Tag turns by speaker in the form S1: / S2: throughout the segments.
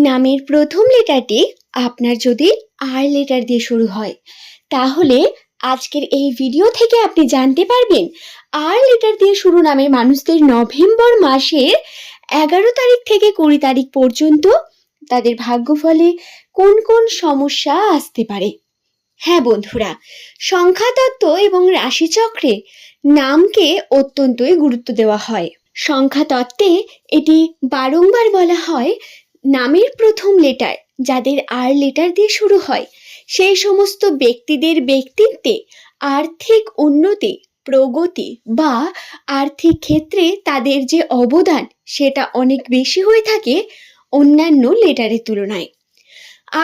S1: নামের প্রথম লেটারটি আপনার যদি আর লেটার দিয়ে শুরু হয়, তাহলে আজকের এই ভিডিও থেকে আপনি জানতে পারবেন আর লেটার দিয়ে শুরু নামের মানুষদের নভেম্বর মাসের 11 তারিখ থেকে 20 তারিখ পর্যন্ত তাদের ভাগ্যফলে কোন কোন সমস্যা আসতে পারে। হ্যাঁ বন্ধুরা, সংখ্যাতত্ত্ব এবং রাশিচক্রে নামকে অত্যন্তই গুরুত্ব দেওয়া হয়। সংখ্যাতত্ত্বে এটি বারংবার বলা হয়, নামের প্রথম লেটার যাদের আর লেটার দিয়ে শুরু হয় সেই সমস্ত ব্যক্তিদের ব্যক্তিত্বে আর্থিক উন্নতি, প্রগতি বা আর্থিক ক্ষেত্রে তাদের যে অবদান সেটা অনেক বেশি হয়ে থাকে অন্যান্য লেটারের তুলনায়।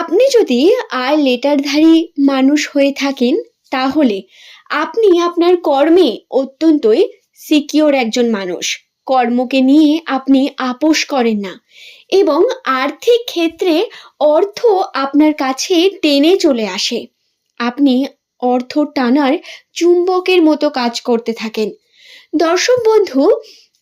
S1: আপনি যদি আর লেটারধারী মানুষ হয়ে থাকেন, তাহলে আপনি আপনার কর্মে অত্যন্তই সিকিওর একজন মানুষ। কর্মকে নিয়ে আপনি আপোষ করেন না এবং আর্থিক ক্ষেত্রে অর্থ আপনার কাছে টেনে চলে আসে। আপনি অর্থ টানার চুম্বকের মতো কাজ করতে থাকেন। দর্শক বন্ধু,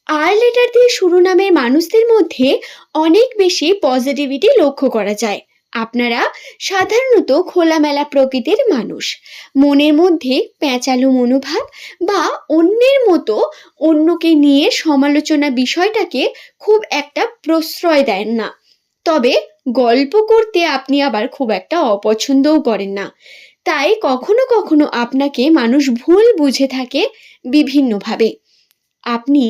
S1: আর লেটার দিয়ে শুরু নামের মানুষদের মধ্যে অনেক বেশি পজিটিভিটি লক্ষ্য করা যায়। আপনারা সাধারণত খোলামেলা প্রকৃতির মানুষ। মনের মধ্যে প্যাঁচালো মনোভাব বা অন্যের মতো অন্যকে নিয়ে সমালোচনা বিষয়টাকে খুব একটা প্রশ্রয় দেন না। তবে গল্প করতে আপনি আবার খুব একটা অপছন্দও করেন না। তাই কখনো কখনো আপনাকে মানুষ ভুল বুঝে থাকে বিভিন্নভাবে। আপনি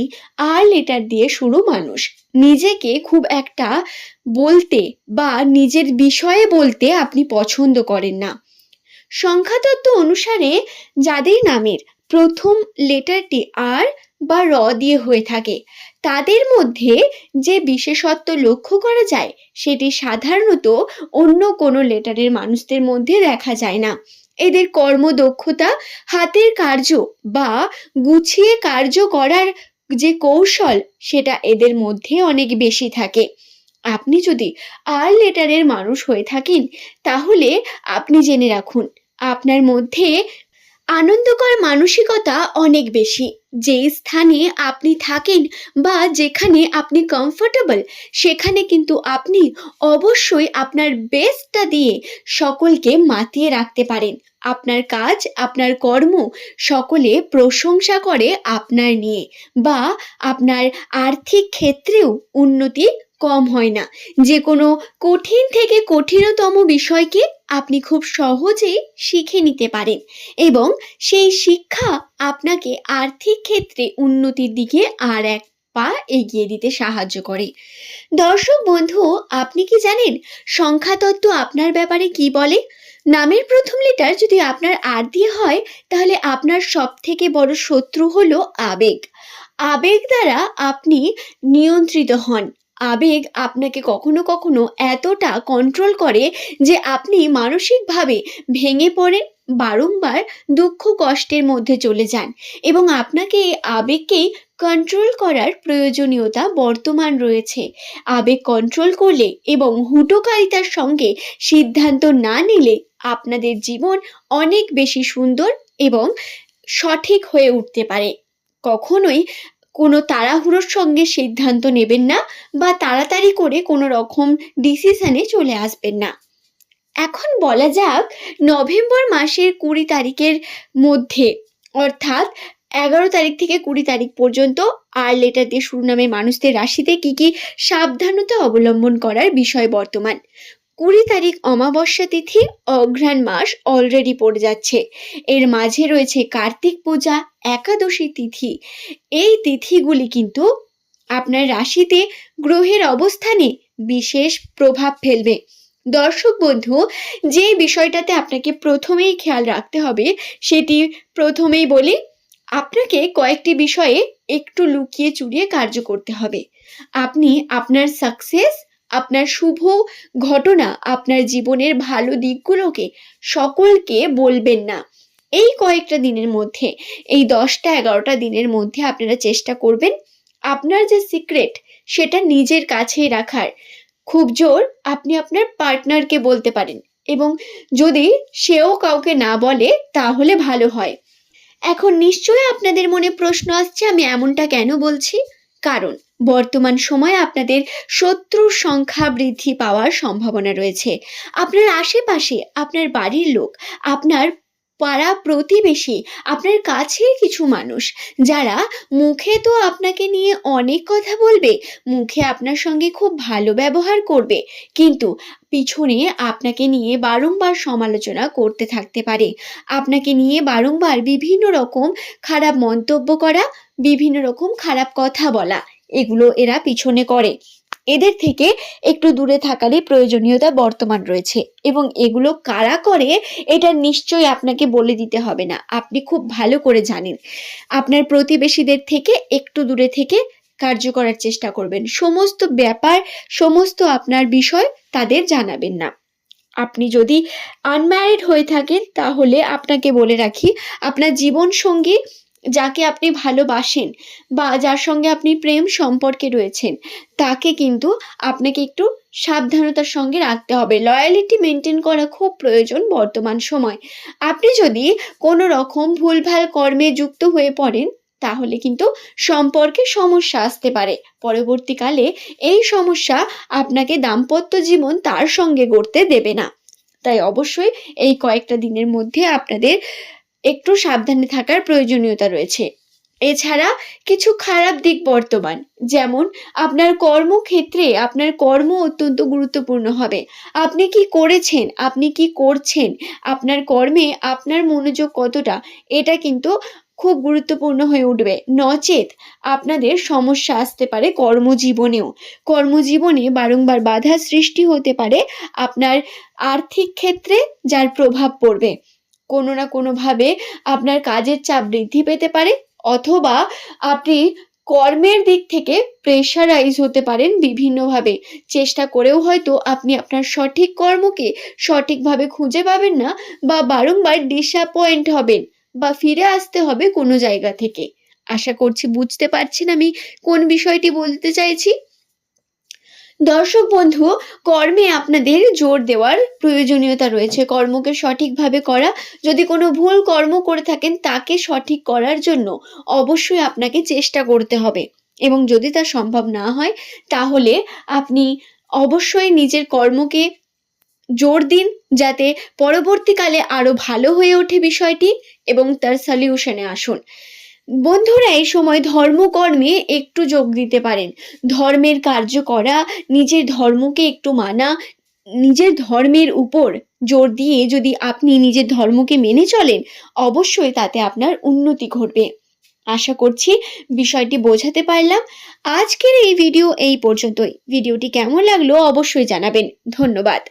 S1: আর লেটার দিয়ে শুরু মানুষ, নিজেকে খুব একটা বলতে বা নিজের বিষয়ে বলতে আপনি পছন্দ করেন না। সংখ্যাতত্ত্ব অনুসারে যাদের নামের প্রথম লেটারটি আর বা র দিয়ে হয়ে থাকে, তাদের মধ্যে যে বিশেষত্ব লক্ষ্য করা যায় সেটি সাধারণত অন্য কোনো লেটারের মানুষদের মধ্যে দেখা যায় না। এদের কর্মদক্ষতা, হাতের কার্য বা গুছিয়ে কার্য করার যে কৌশল সেটা এদের মধ্যে অনেক বেশি থাকে। আপনি যদি আর লেটারের মানুষ হয়ে থাকেন, তাহলে আপনি জেনে রাখুন আপনার মধ্যে আনন্দকর মানসিকতা অনেক বেশি। যে স্থানে আপনি থাকেন বা যেখানে আপনি কমফোর্টেবল, সেখানে কিন্তু আপনি অবশ্যই আপনার বেস্টটা দিয়ে সকলকে মাতিয়ে রাখতে পারেন। আপনার কাজ, আপনার কর্ম সকলে প্রশংসা করে আপনার নিয়ে, বা আপনার আর্থিক ক্ষেত্রেও উন্নতি কম হয় না। যে কোনো কঠিন থেকে কঠিনতম বিষয়কে আপনি খুব সহজেই শিখে নিতে পারেন এবং সেই শিক্ষা আপনাকে আর্থিক ক্ষেত্রে উন্নতির দিকে আর এক পা এগিয়ে দিতে সাহায্য করে। দর্শক বন্ধু, আপনি কি জানেন সংখ্যাতত্ত্ব আপনার ব্যাপারে কি বলে? নামের প্রথম লেটার যদি আপনার আর দিয়ে হয়, তাহলে আপনার সব থেকে বড় শত্রু হলো আবেগ। আবেগ দ্বারা আপনি নিয়ন্ত্রিত হন। আবেগ আপনাকে কখনো কখনো এতটা কন্ট্রোল করে যে আপনি মানসিকভাবে ভেঙে পড়েন, বারংবার দুঃখ কষ্টের মধ্যে চলে যান এবং আপনাকে এই আবেগকেই কন্ট্রোল করার প্রয়োজনীয়তা বর্তমান রয়েছে। আবেগ কন্ট্রোল করলে এবং হুটোকারিতার সঙ্গে সিদ্ধান্ত না নিলে আপনাদের জীবন অনেক বেশি সুন্দর এবং সঠিক হয়ে উঠতে পারে। কখনোই কোনো তাড়াহুড়োর সঙ্গে সিদ্ধান্ত নেবেন না বা তাড়াতাড়ি করে কোনো রকম ডিসিশনে চলে আসবেন না। এখন বলা যাক নভেম্বর মাসের 20 তারিখের মধ্যে, অর্থাৎ 11 তারিখ থেকে 20 তারিখ পর্যন্ত আর লেটার দিয়ে শুরু নামের মানুষদের রাশিতে কি কি সাবধানতা অবলম্বন করার বিষয় বর্তমান। 20 তারিখ অমাবস্যা তিথি, অঘ্রাণ মাস অলরেডি পড়ে যাচ্ছে। এর মাঝে রয়েছে কার্তিক পূজা, একাদশী তিথি। এই তিথিগুলি কিন্তু আপনার রাশিতে গ্রহের অবস্থানে বিশেষ প্রভাব ফেলবে। দর্শক বন্ধু, যে বিষয়টাতে আপনাকে প্রথমেই খেয়াল রাখতে হবে সেটি প্রথমেই বলি, আপনাকে কয়েকটি বিষয়ে একটু লুকিয়ে চুরিয়ে কার্য করতে হবে। আপনি আপনার সাকসেস, আপনার শুভ ঘটনা, আপনার জীবনের ভালো দিকগুলোকে সকলকে বলবেন না। এই কয়েকটা দিনের মধ্যে, এই 10টা-11টা দিনের মধ্যে আপনারা চেষ্টা করবেন আপনার যে সিক্রেট সেটা নিজের কাছেই রাখার। খুব জোর আপনি আপনার পার্টনারকে বলতে পারেন এবং যদি সেও কাউকে না বলে তাহলে ভালো হয়। এখন নিশ্চয়ই আপনাদের মনে প্রশ্ন আসছে, আমি এমনটা কেন বলছি? কারণ বর্তমান সময়ে আপনাদের শত্রুর সংখ্যা বৃদ্ধি পাওয়ার সম্ভাবনা রয়েছে। আপনার আশেপাশে আপনার বাড়ির লোক, আপনার পাড়া প্রতিবেশী, আপনার কাছের কিছু মানুষ যারা মুখে তো আপনাকে নিয়ে অনেক কথা বলবে, মুখে আপনার সঙ্গে খুব ভালো ব্যবহার করবে, কিন্তু পিছনে আপনাকে নিয়ে বারংবার সমালোচনা করতে থাকতে পারে। আপনাকে নিয়ে বারংবার বিভিন্ন রকম খারাপ মন্তব্য করা, বিভিন্ন রকম খারাপ কথা বলা, এগুলো এরা পিছনে করে। এদের থেকে একটু দূরে থাকারই প্রয়োজনীয়তা বর্তমান রয়েছে, এবং এগুলো কারা করে এটা নিশ্চয়ই আপনাকে বলে দিতে হবে না, আপনি খুব ভালো করে জানেন। আপনার প্রতিবেশীদের থেকে একটু দূরে থেকে কার্য করার চেষ্টা করবেন। সমস্ত ব্যাপার, সমস্ত আপনার বিষয় তাদের জানাবেন না। আপনি যদি আনম্যারিড হয়ে থাকেন তাহলে আপনাকে বলে রাখি, আপনার জীবন সঙ্গী যাকে আপনি ভালোবাসেন বা যার সঙ্গে আপনি প্রেম সম্পর্কে রয়েছেন, তাকে কিন্তু আপনাকে একটু সাবধানতার সঙ্গে রাখতে হবে। লয়ালিটি মেনটেন করা খুব প্রয়োজন বর্তমান সময়। আপনি যদি কোনো রকম ভুলভাল কর্মে যুক্ত হয়ে পড়েন তাহলে কিন্তু সম্পর্কে সমস্যা আসতে পারে। পরবর্তীকালে এই সমস্যা আপনাকে দাম্পত্য জীবন তার সঙ্গে গড়তে দেবে না। তাই অবশ্যই এই কয়েকটা দিনের মধ্যে আপনাদের একটু সাবধানে থাকার প্রয়োজনীয়তা রয়েছে। এছাড়া কিছু খারাপ দিক বর্তমান, যেমন আপনার কর্মক্ষেত্রে আপনার কর্ম অত্যন্ত গুরুত্বপূর্ণ হবে। আপনি কি করেছেন, আপনি কি করছেন, আপনার কর্মে আপনার মনোযোগ কতটা, এটা কিন্তু খুব গুরুত্বপূর্ণ হয়ে উঠবে। নচেত আপনাদের সমস্যা আসতে পারে কর্মজীবনেও। কর্মজীবনে বারংবার বাধা সৃষ্টি হতে পারে আপনার আর্থিক ক্ষেত্রে, যার প্রভাব পড়বে। কোনো না কোনোভাবে আপনার কাজের চাপ বৃদ্ধি পেতে পারে, অথবা আপনি কর্মের দিক থেকে প্রেশারাইজ হতে পারেন বিভিন্নভাবে। চেষ্টা করেও হয়তো আপনি আপনার সঠিক কর্মকে সঠিকভাবে খুঁজে পাবেন না, বা বারংবার ডিসঅ্যাপয়েন্ট হবেন, বা ফিরে আসতে হবে কোনো জায়গা থেকে। আশা করছি বুঝতে পারছেন আমি কোন বিষয়টি বলতে চাইছি। দর্শক বন্ধু, কর্মে আপনাদের জোর দেওয়ার প্রয়োজনীয়তা রয়েছে। কর্মকে সঠিকভাবে করা, যদি কোনো ভুল কর্ম করে থাকেন তাকে সঠিক করার জন্য অবশ্যই আপনাকে চেষ্টা করতে হবে, এবং যদি তা সম্ভব না হয় তাহলে আপনি অবশ্যই নিজের কর্মকে জোর দিন, যাতে পরবর্তীকালে আরো ভালো হয়ে ওঠে বিষয়টি, এবং তার সলিউশনে আসুন। বন্ধুরা, এই সময় ধর্মকর্মে একটু যোগ দিতে পারেন। ধর্মের কার্য করা, নিজের ধর্মকে একটু মানা, নিজের ধর্মের উপর জোর দিয়ে যদি আপনি নিজের ধর্মকে মেনে চলেন, অবশ্যই তাতে আপনার উন্নতি ঘটবে। আশা করছি বিষয়টি বোঝাতে পারলাম। আজকের এই ভিডিও এই পর্যন্তই। ভিডিওটি কেমন লাগলো অবশ্যই জানাবেন। ধন্যবাদ।